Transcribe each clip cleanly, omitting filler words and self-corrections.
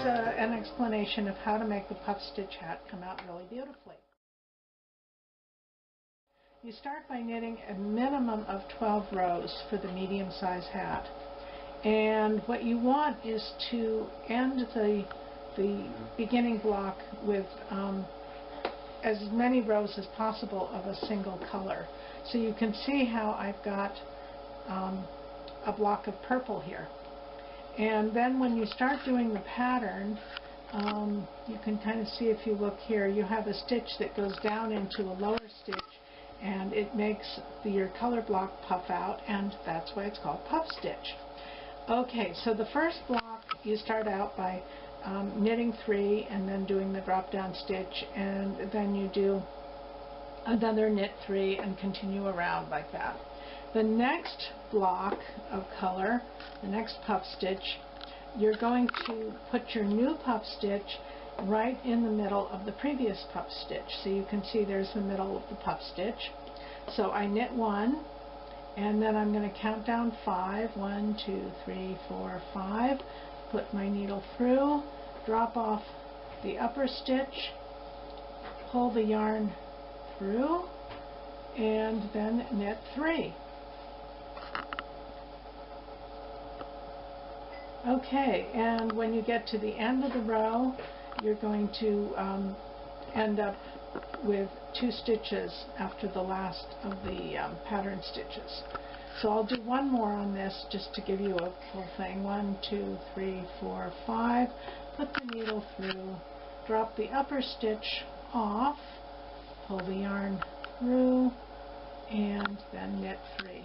an explanation of how to make the puff stitch hat come out really beautifully. You start by knitting a minimum of 12 rows for the medium-sized hat. And what you want is to end the beginning block with as many rows as possible of a single color. So you can see how I've got a block of purple here. And then when you start doing the pattern, you can kind of see, if you look here, you have a stitch that goes down into a lower stitch, and it makes your color block puff out, and that's why it's called puff stitch. Okay, so the first block, you start out by knitting 3 and then doing the drop down stitch, and then you do another knit 3 and continue around like that. The next block of color, the next puff stitch, you're going to put your new puff stitch right in the middle of the previous puff stitch. So you can see there's the middle of the puff stitch. So I knit 1, and then I'm going to count down 5. 1, 2, 3, 4, 5. Put my needle through, drop off the upper stitch, pull the yarn through, and then knit 3. Okay, and when you get to the end of the row, you're going to end up with 2 stitches after the last of the pattern stitches. So I'll do one more on this just to give you a full thing. 1, 2, 3, 4, 5. Put the needle through, drop the upper stitch off, pull the yarn through, and then knit 3.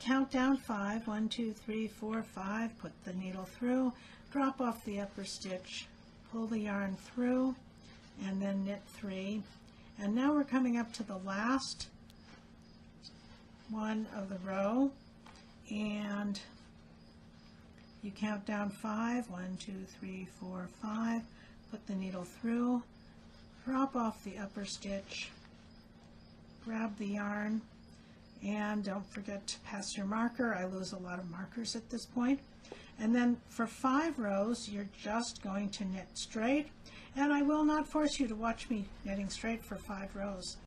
Count down 5. 1, 2, 3, 4, 5. Put the needle through, drop off the upper stitch, pull the yarn through, and then knit 3. And now we're coming up to the last one of the row, and you count down 5. 1, 2, 3, 4, 5. Put the needle through, drop off the upper stitch, grab the yarn, and don't forget to pass your marker. I lose a lot of markers at this point. And then for 5 rows, you're just going to knit straight, and I will not force you to watch me knitting straight for 5 rows.